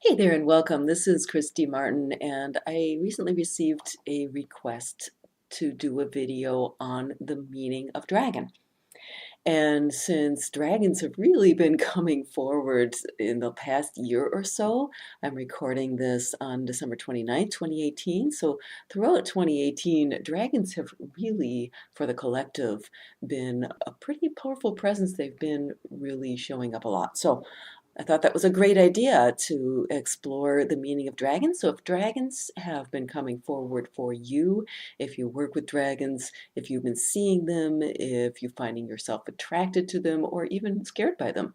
Hey there and welcome. This is Christy Martin, and I recently received a request to do a video on the meaning of dragon. And since dragons have really been coming forward in the past year or so, I'm recording this on December 29th, 2018. So throughout 2018, dragons have really, for the collective, been a pretty powerful presence. They've been really showing up a lot. So I thought that was a great idea to explore the meaning of dragons. So if dragons have been coming forward for you, if you work with dragons, if you've been seeing them, if you're finding yourself attracted to them or even scared by them,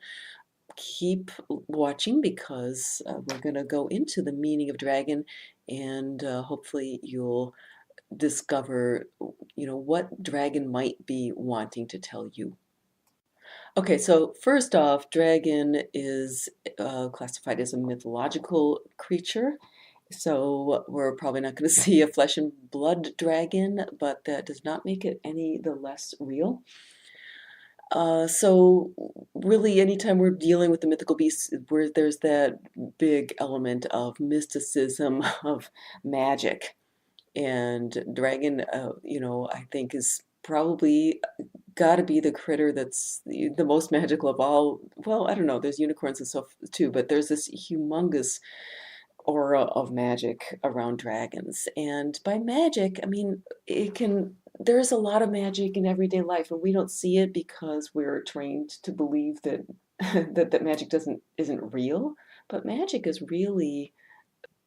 keep watching because we're going to go into the meaning of dragon and hopefully you'll discover, what dragon might be wanting to tell you. Okay, so first off, dragon is classified as a mythological creature. So we're probably not going to see a flesh and blood dragon, but that does not make it any the less real. So really, anytime we're dealing with the mythical beasts, where there's that big element of mysticism, of magic, and dragon, I think is probably got to be the critter that's the most magical of all. Well, I don't know. There's unicorns and stuff too, but there's this humongous aura of magic around dragons. And by magic, I mean there's a lot of magic in everyday life, and we don't see it because we're trained to believe that that magic isn't real. But magic is really,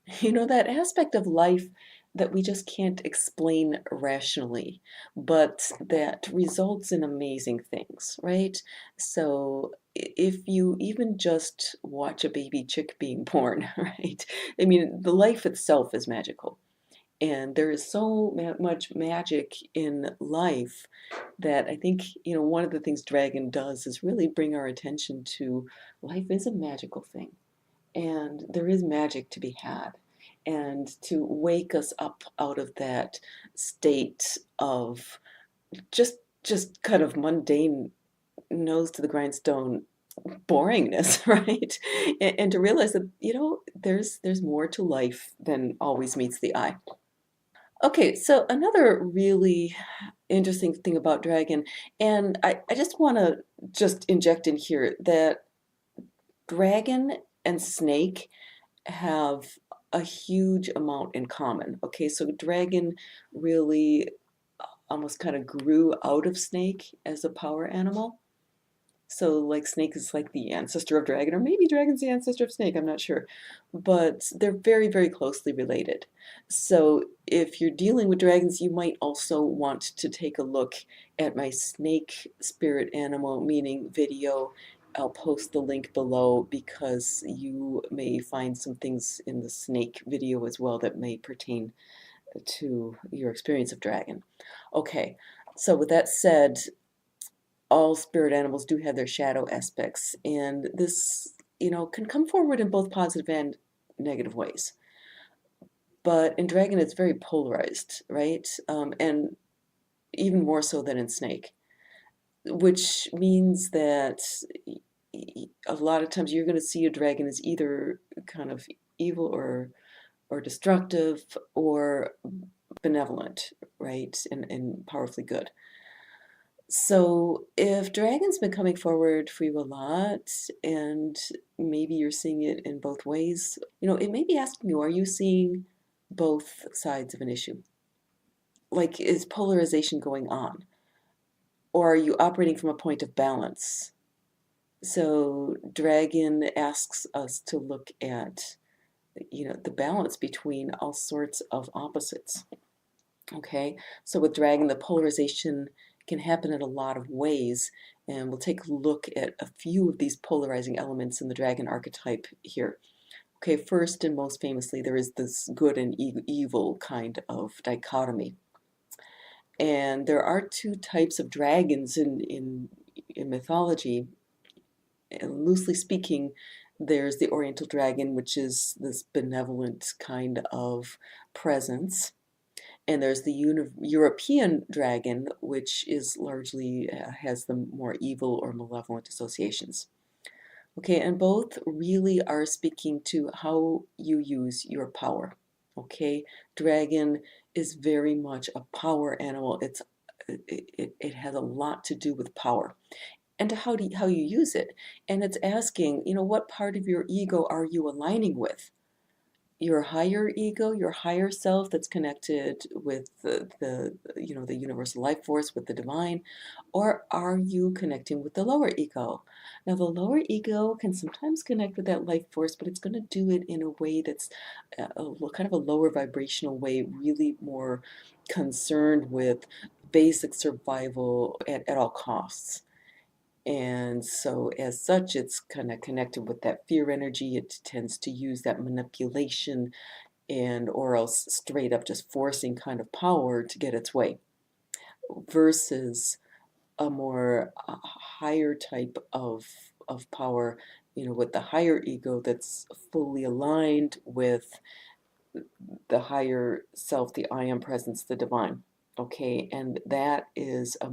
that aspect of life that we just can't explain rationally, but that results in amazing things, right? So if you even just watch a baby chick being born, right? I mean, the life itself is magical. And there is so much magic in life that I think, one of the things Dragon does is really bring our attention to life is a magical thing and there is magic to be had, and to wake us up out of that state of just kind of mundane, nose to the grindstone boringness, right? And to realize that there's more to life than always meets the eye. Okay, so another really interesting thing about dragon, and I just want to just inject in here that dragon and snake have a huge amount in common. Okay, so dragon really almost kind of grew out of snake as a power animal. So like snake is like the ancestor of dragon, or maybe dragon's the ancestor of snake, I'm not sure. But they're very, very closely related. So if you're dealing with dragons, you might also want to take a look at my snake spirit animal meaning video. I'll post the link below because you may find some things in the snake video as well that may pertain to your experience of dragon. Okay, so with that said, all spirit animals do have their shadow aspects, and this, can come forward in both positive and negative ways. But in dragon, it's very polarized, right? And even more so than in snake, which means that a lot of times you're going to see a dragon as either kind of evil or destructive or benevolent, right? And powerfully good. So if dragon's been coming forward for you a lot, and maybe you're seeing it in both ways, it may be asking you, are you seeing both sides of an issue? Like, is polarization going on? Or are you operating from a point of balance? So dragon asks us to look at, the balance between all sorts of opposites. Okay, so with dragon, the polarization can happen in a lot of ways, and we'll take a look at a few of these polarizing elements in the dragon archetype here. Okay, first and most famously, there is this good and evil kind of dichotomy. And there are two types of dragons in mythology. And loosely speaking, there's the Oriental dragon, which is this benevolent kind of presence. And there's the European dragon, which is largely has the more evil or malevolent associations. Okay, and both really are speaking to how you use your power. Okay, dragon is very much a power animal. It has a lot to do with power and to how you use it. And it's asking, what part of your ego are you aligning with? Your higher ego, your higher self that's connected with the universal life force, with the divine, or are you connecting with the lower ego? Now, the lower ego can sometimes connect with that life force, but it's going to do it in a way that's kind of a lower vibrational way, really more concerned with basic survival at all costs. And so, as such, it's kind of connected with that fear energy. It tends to use that manipulation and or else straight up just forcing kind of power to get its way, versus a more higher type of power, with the higher ego that's fully aligned with the higher self, the I am presence, the divine. Okay, and that is a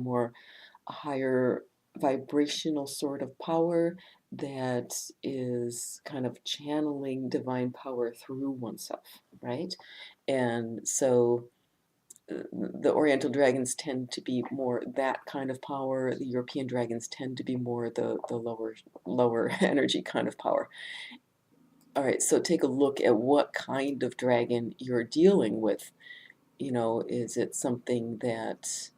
higher vibrational sort of power that is kind of channeling divine power through oneself, right? And so the Oriental dragons tend to be more that kind of power. The European dragons tend to be more the lower energy kind of power. All right, so take a look at what kind of dragon you're dealing with. Is it something that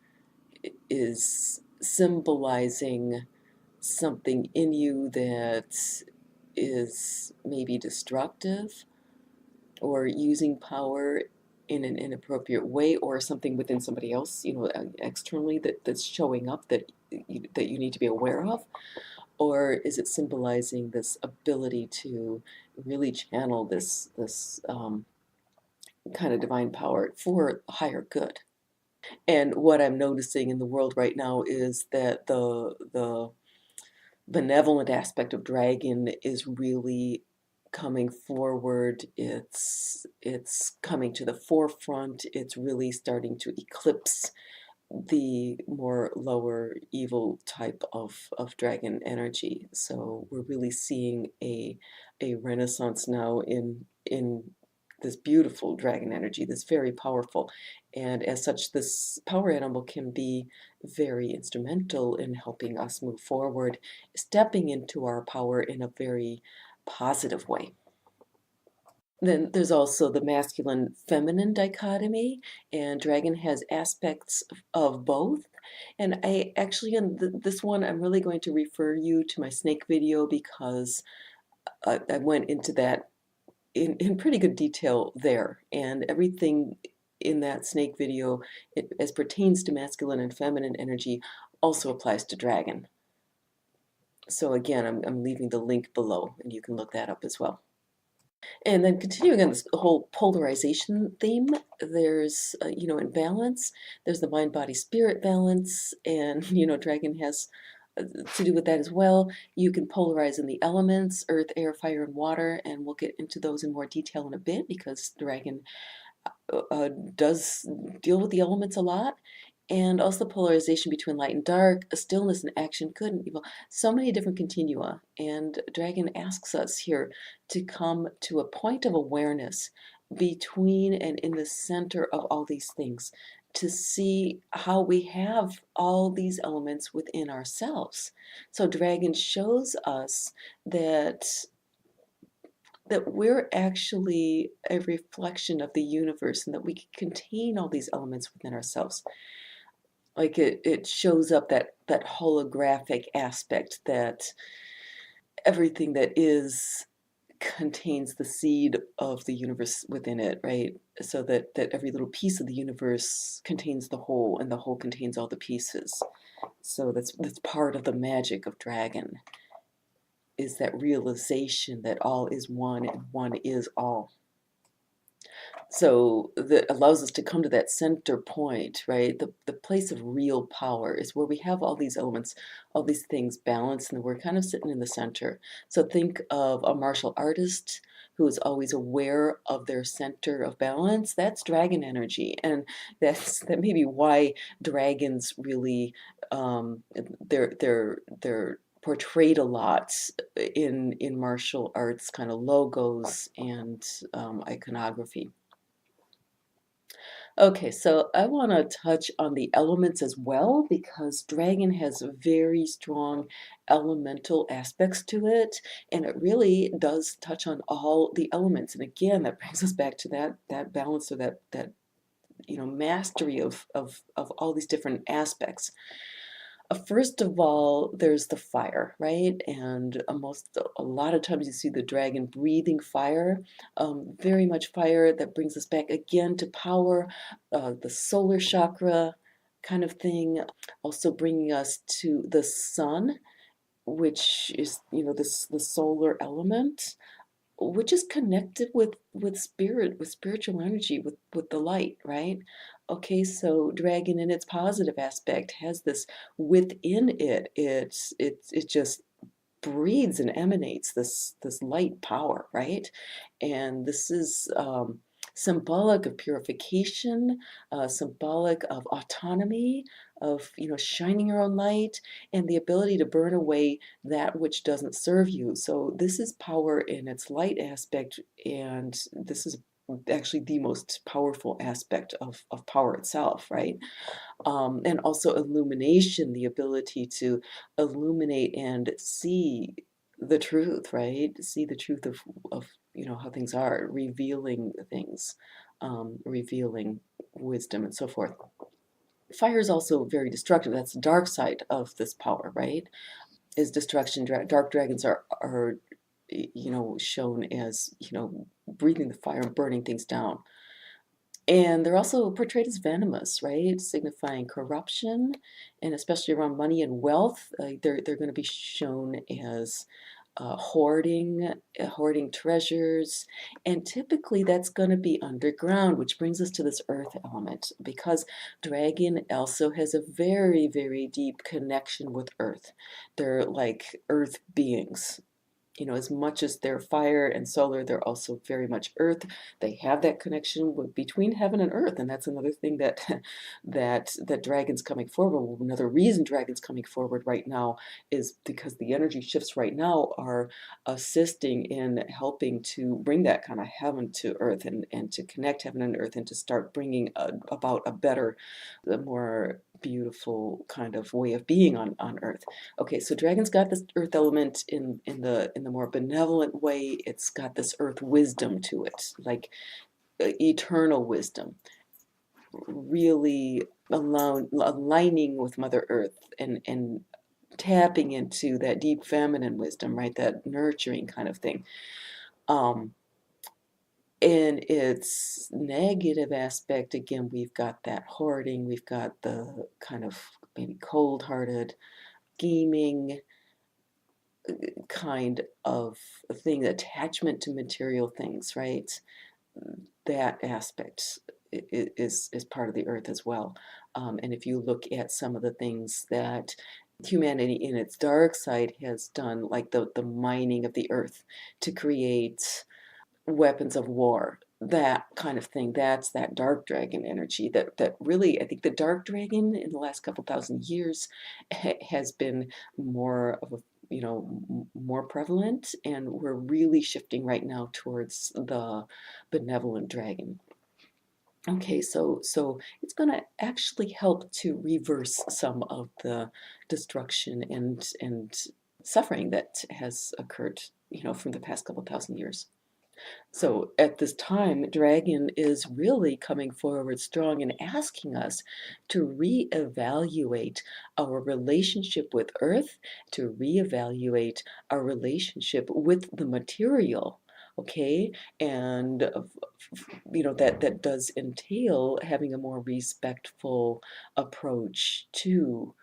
is symbolizing something in you that is maybe destructive, or using power in an inappropriate way, or something within somebody else, externally that's showing up that you need to be aware of? Or is it symbolizing this ability to really channel this kind of divine power for higher good? And what I'm noticing in the world right now is that the benevolent aspect of dragon is really coming forward. It's coming to the forefront. It's really starting to eclipse the more lower evil type of dragon energy. So we're really seeing a renaissance now in this beautiful dragon energy that's very powerful. And as such, this power animal can be very instrumental in helping us move forward, stepping into our power in a very positive way. Then there's also the masculine feminine dichotomy, and dragon has aspects of both. And I actually, in this one, I'm really going to refer you to my snake video, because I went into that in pretty good detail there. And everything in that snake video, as pertains to masculine and feminine energy, also applies to dragon. So again, I'm leaving the link below, and you can look that up as well. And then continuing on this whole polarization theme, there's, in balance, there's the mind, body, spirit balance, and, dragon has to do with that as well. You can polarize in the elements, earth, air, fire, and water, and we'll get into those in more detail in a bit, because dragon does deal with the elements a lot. And also the polarization between light and dark, a stillness and action, good and evil, so many different continua. And dragon asks us here to come to a point of awareness between and in the center of all these things, to see how we have all these elements within ourselves. So dragon shows us that we're actually a reflection of the universe, and that we can contain all these elements within ourselves. Like it shows up that holographic aspect, that everything that is contains the seed of the universe within it, right? So that every little piece of the universe contains the whole, and the whole contains all the pieces. So that's part of the magic of dragon, is that realization that all is one and one is all. So that allows us to come to that center point, right? The place of real power is where we have all these elements, all these things balanced, and we're kind of sitting in the center. So think of a martial artist who is always aware of their center of balance. That's dragon energy, and that may be why dragons really, their portrayed a lot in martial arts kind of logos and iconography. Okay, so I want to touch on the elements as well because dragon has very strong elemental aspects to it, and it really does touch on all the elements. And again, that brings us back to that balance or that mastery of all these different aspects. First of all, there's the fire, right? And a lot of times you see the dragon breathing fire, very much fire that brings us back again to power, the solar chakra kind of thing. Also bringing us to the sun, which is, this the solar element, which is connected with spirit, with spiritual energy, with the light, right? Okay, so dragon in its positive aspect has this within it. It just breathes and emanates this light power, right? And this is symbolic of purification, symbolic of autonomy, of shining your own light, and the ability to burn away that which doesn't serve you. So this is power in its light aspect, and this is actually the most powerful aspect of power itself, right? And also illumination, the ability to illuminate and see the truth, right? See the truth of how things are, revealing things, revealing wisdom and so forth. Fire is also very destructive. That's the dark side of this power, right? Is destruction. Dark dragons are shown as breathing the fire and burning things down. And they're also portrayed as venomous, right? Signifying corruption, and especially around money and wealth. They're going to be shown as hoarding treasures, and typically that's going to be underground, which brings us to this earth element because dragon also has a very, very deep connection with earth. They're like earth beings, as much as they're fire and solar, they're also very much earth. They have that connection between heaven and earth, and that's another thing that that dragon's coming forward. Another reason dragon's coming forward right now is because the energy shifts right now are assisting in helping to bring that kind of heaven to earth and to connect heaven and earth and to start bringing about a better, a more beautiful kind of way of being on earth. Okay, so dragon's got this earth element in the more benevolent way. It's got this earth wisdom to it, like eternal wisdom, really aligning with Mother Earth and tapping into that deep feminine wisdom, right? That nurturing kind of thing. Um, in its negative aspect, again, we've got that hoarding, we've got the kind of maybe cold-hearted, scheming kind of thing, attachment to material things, right? That aspect is part of the earth as well. And if you look at some of the things that humanity in its dark side has done, like the mining of the earth to create weapons of war, that kind of thing, that's that dark dragon energy that really, I think the dark dragon in the last couple thousand years has been more of a more prevalent, and we're really shifting right now towards the benevolent dragon. Okay, so it's going to actually help to reverse some of the destruction and suffering that has occurred from the past couple thousand years. So at this time, Dragon is really coming forward strong and asking us to reevaluate our relationship with Earth, to reevaluate our relationship with the material. Okay, and that does entail having a more respectful approach to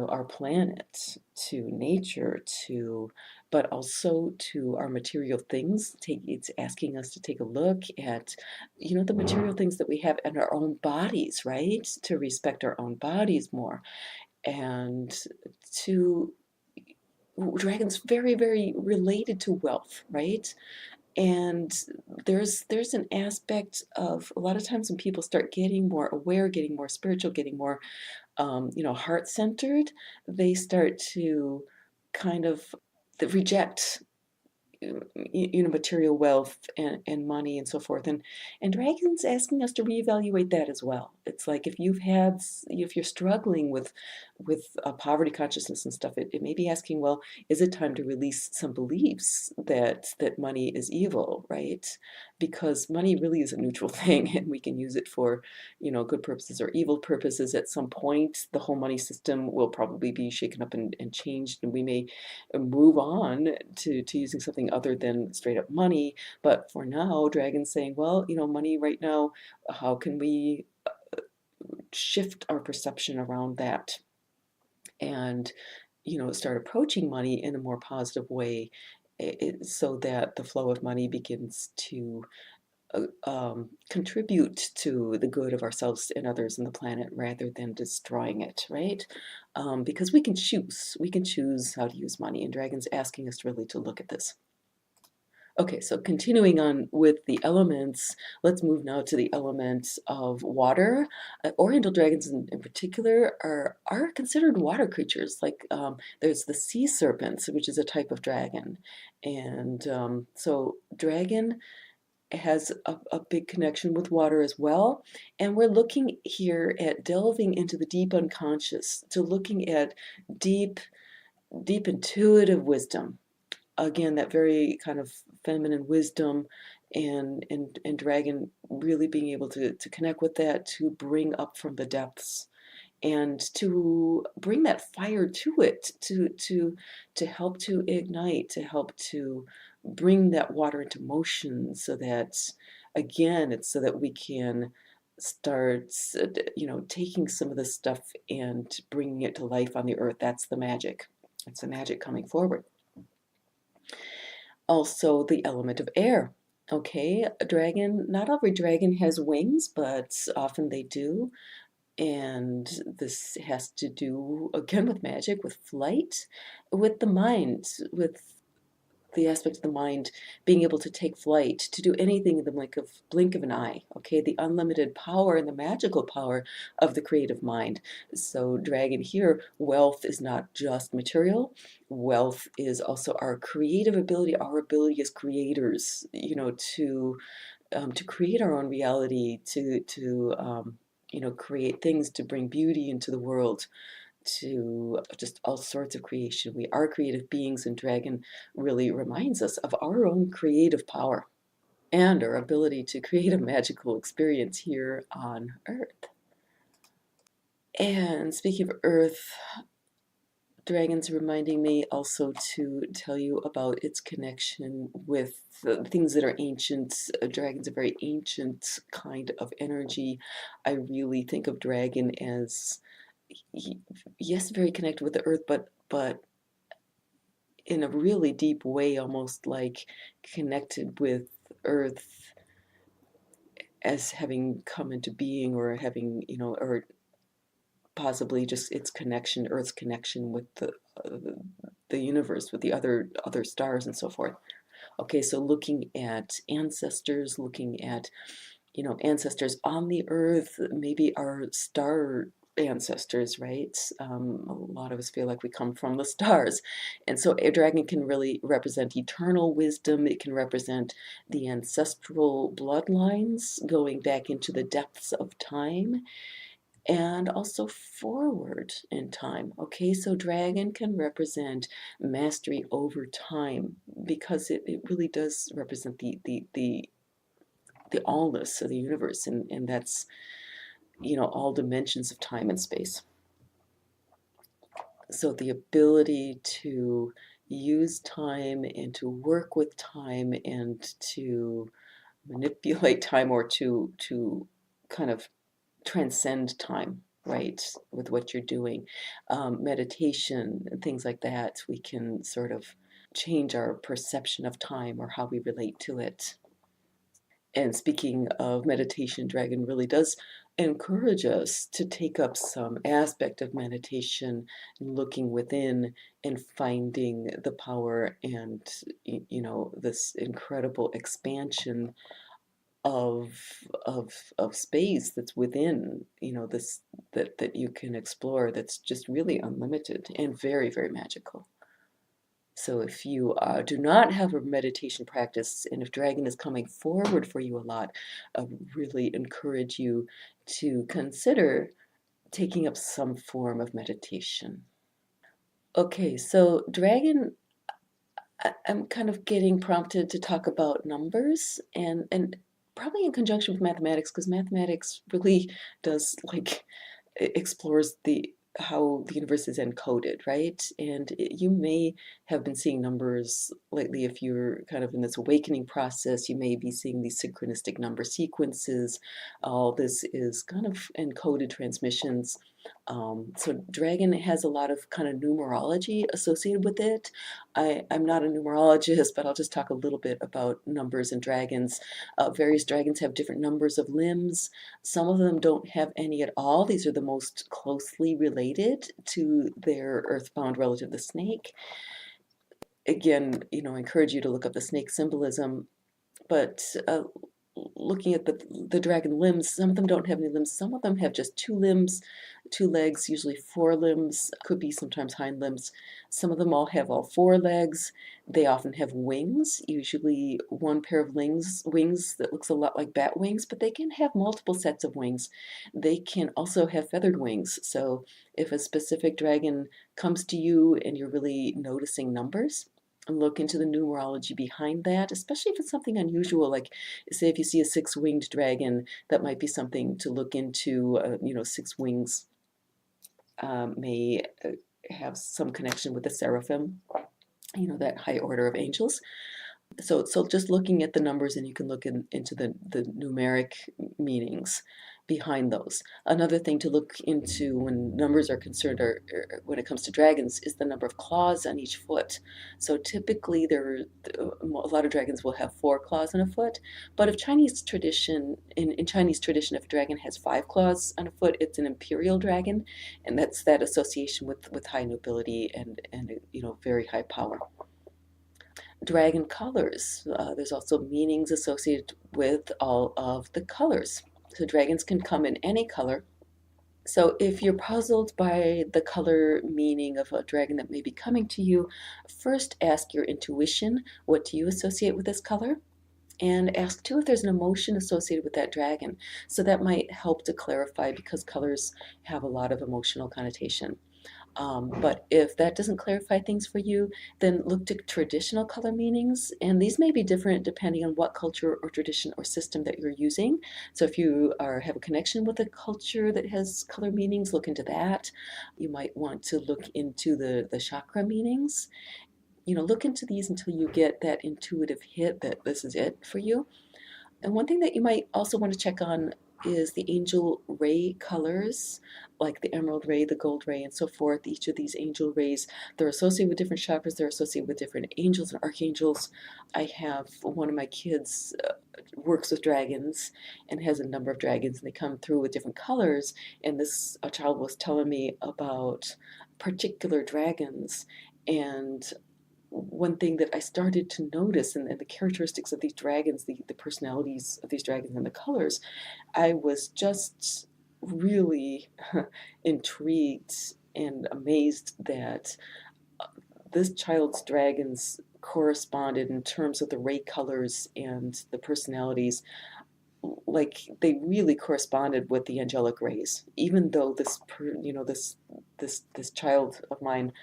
our planet, to nature, to but also to our material things. It's asking us to take a look at the material things that we have in our own bodies, right? To respect our own bodies more, and to dragon's very, very related to wealth, right? And there's an aspect of a lot of times when people start getting more aware, getting more spiritual, getting more heart centered, they start to kind of that reject material wealth and money and so forth, and Dragon's asking us to reevaluate that as well. It's like if you're struggling with poverty consciousness and stuff, it may be asking, well, is it time to release some beliefs that money is evil, right? Because money really is a neutral thing, and we can use it for good purposes or evil purposes. At some point the whole money system will probably be shaken up and changed, and we may move on to using something other than straight up money. But for now, Dragon's saying, well, money right now, how can we shift our perception around that and, start approaching money in a more positive way, so that the flow of money begins to contribute to the good of ourselves and others and the planet rather than destroying it, right? Because we can choose how to use money, and Dragon's asking us really to look at this. Okay, so continuing on with the elements, let's move now to the elements of water. Oriental dragons in particular are considered water creatures. Like there's the sea serpents, which is a type of dragon. And so dragon has a big connection with water as well. And we're looking here at delving into the deep unconscious, to looking at deep, deep intuitive wisdom. Again, that very kind of feminine wisdom, and dragon really being able to connect with that, to bring up from the depths and to bring that fire to it, to help to ignite, to help to bring that water into motion, so that again it's so that we can start taking some of this stuff and bringing it to life on the earth. That's the magic. It's the magic coming forward. Also the element of air. Okay, a dragon, not every dragon has wings, but often they do. And this has to do again with magic, with flight, with the mind, with the aspect of the mind being able to take flight, to do anything in the blink of an eye. Okay, the unlimited power and the magical power of the creative mind. So dragon here, wealth is not just material. Wealth is also our creative ability, our ability as creators, to create our own reality, to create things, to bring beauty into the world, to just all sorts of creation. We are creative beings, and dragon really reminds us of our own creative power and our ability to create a magical experience here on Earth. And speaking of Earth, Dragon's reminding me also to tell you about its connection with things that are ancient. Dragon's a very ancient kind of energy. I really think of dragon as, yes, very connected with the earth, but in a really deep way, almost like connected with earth as having come into being, or having, or possibly just its connection, Earth's connection with the universe, with the other stars and so forth. Okay, so looking at ancestors, looking at ancestors on the Earth, maybe our star ancestors, right? A lot of us feel like we come from the stars, and so a dragon can really represent eternal wisdom. It can represent the ancestral bloodlines going back into the depths of time, and also forward in time. Okay, so dragon can represent mastery over time, because it really does represent the allness of the universe, and that's all dimensions of time and space. So the ability to use time and to work with time and to manipulate time, or to kind of transcend time, right, with what you're doing. Meditation and things like that, we can sort of change our perception of time or how we relate to it. And speaking of meditation, dragon really does encourage us to take up some aspect of meditation, looking within and finding the power and this incredible expansion of space that's within, this, that you can explore, that's just really unlimited and very, very magical. So if you do not have a meditation practice, and if dragon is coming forward for you a lot, I really encourage you to consider taking up some form of meditation. Okay, so dragon, I'm kind of getting prompted to talk about numbers and probably in conjunction with mathematics, because mathematics really does like explores the how the universe is encoded, right? And you may have been seeing numbers lately if you're kind of in this awakening process. You may be seeing these synchronistic number sequences. All this is kind of encoded transmissions. So Dragon has a lot of kind of numerology associated with it. I'm not a numerologist, but I'll just talk a little bit about numbers and dragons. Various dragons have different numbers of limbs. Some of them don't have any at all. These are the most closely related to their earthbound relative, the snake. Again, I encourage you to look up the snake symbolism, but looking at the dragon limbs, some of them don't have any limbs. Some of them have just two limbs, two legs, usually four limbs, could be sometimes hind limbs. Some of them all have all four legs. They often have wings, usually one pair of wings that looks a lot like bat wings, but they can have multiple sets of wings. They can also have feathered wings. So if a specific dragon comes to you and you're really noticing numbers, look into the numerology behind that, especially if it's something unusual, like say if you see a six-winged dragon, that might be something to look into. Six wings may have some connection with the seraphim, that high order of angels. So just looking at the numbers, and you can look into the numeric meanings behind those. Another thing to look into when numbers are concerned, or when it comes to dragons, is the number of claws on each foot. So typically a lot of dragons will have four claws on a foot, but if in Chinese tradition, if a dragon has five claws on a foot, it's an imperial dragon, and that's that association with high nobility and very high power. Dragon colors. There's also meanings associated with all of the colors. So dragons can come in any color. So if you're puzzled by the color meaning of a dragon that may be coming to you, first ask your intuition, what do you associate with this color? And ask too if there's an emotion associated with that dragon. So that might help to clarify, because colors have a lot of emotional connotation. But if that doesn't clarify things for you, then look to traditional color meanings, and these may be different depending on what culture or tradition or system that you're using. So if you have a connection with a culture that has color meanings, look into that. You might want to look into the chakra meanings. Look into these until you get that intuitive hit that this is it for you. And one thing that you might also want to check on is the angel ray colors, like the emerald ray, the gold ray, and so forth. Each of these angel rays, they're associated with different chakras, they're associated with different angels and archangels. I have one of my kids works with dragons and has a number of dragons, and they come through with different colors. And this a child was telling me about particular dragons, and one thing that I started to notice, and the characteristics of these dragons, the personalities of these dragons and the colors, I was just really intrigued and amazed that this child's dragons corresponded in terms of the ray colors and the personalities, like they really corresponded with the angelic rays, even though this child of mine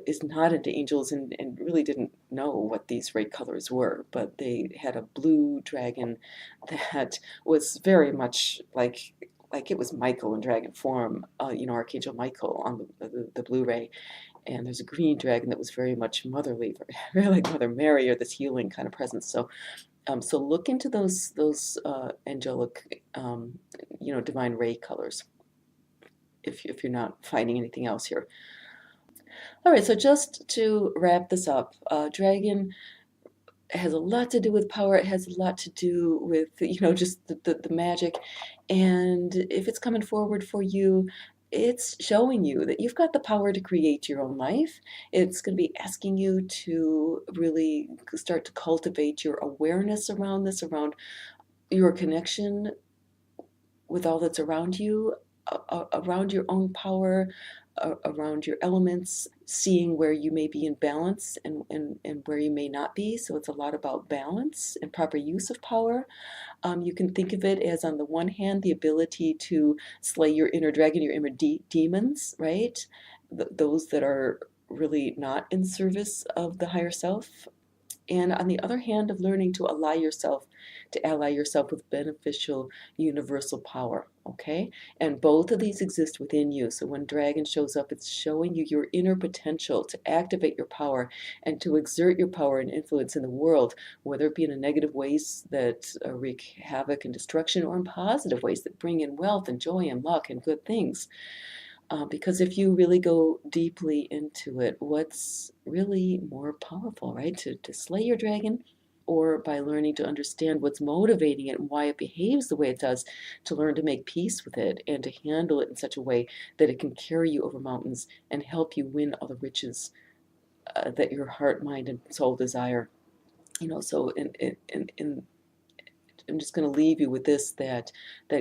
is not into angels, and really didn't know what these ray colors were, but they had a blue dragon that was very much like it was Michael in dragon form, Archangel Michael on the Blu-ray. And there's a green dragon that was very much motherly, very like Mother Mary, or this healing kind of presence. So look into those angelic, divine ray colors if you're not finding anything else here. All right, so just to wrap this up, dragon has a lot to do with power. It has a lot to do with, just the magic. And if it's coming forward for you, it's showing you that you've got the power to create your own life. It's going to be asking you to really start to cultivate your awareness around this, around your connection with all that's around you, around your own power, around your elements, seeing where you may be in balance and where you may not be. So it's a lot about balance and proper use of power. You can think of it as, on the one hand, the ability to slay your inner dragon, your inner demons, right? Those that are really not in service of the higher self. And on the other hand, of learning to ally yourself with beneficial universal power. Okay? And both of these exist within you. So when dragon shows up, it's showing you your inner potential to activate your power and to exert your power and influence in the world, whether it be in a negative ways that wreak havoc and destruction, or in positive ways that bring in wealth and joy and luck and good things. Because if you really go deeply into it, what's really more powerful, right? To slay your dragon, or by learning to understand what's motivating it and why it behaves the way it does, to learn to make peace with it and to handle it in such a way that it can carry you over mountains and help you win all the riches that your heart, mind, and soul desire. So I'm just going to leave you with this, that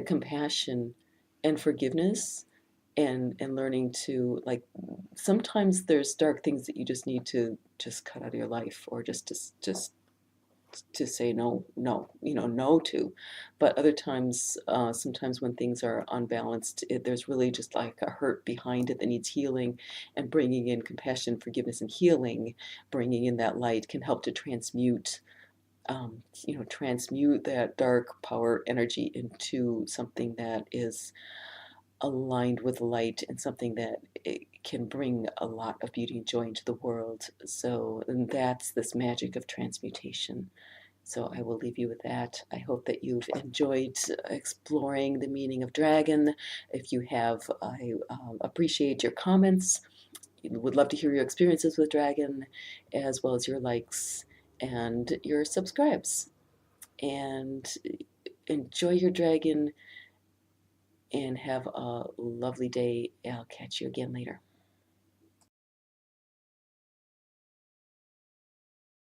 compassion and forgiveness, and learning to, like, sometimes there's dark things that you just need to just cut out of your life, or just to say no, no, no to. But other times, sometimes when things are unbalanced, there's really just like a hurt behind it that needs healing, and bringing in compassion, forgiveness, and healing, bringing in that light, can help to transmute that dark power energy into something that is aligned with light, and something that it can bring a lot of beauty and joy into the world. So, and that's this magic of transmutation. So I will leave you with that. I hope that you've enjoyed exploring the meaning of dragon. If you have, I appreciate your comments. Would love to hear your experiences with dragon, as well as your likes and your subscribes. And enjoy your dragon, and have a lovely day. I'll catch you again later.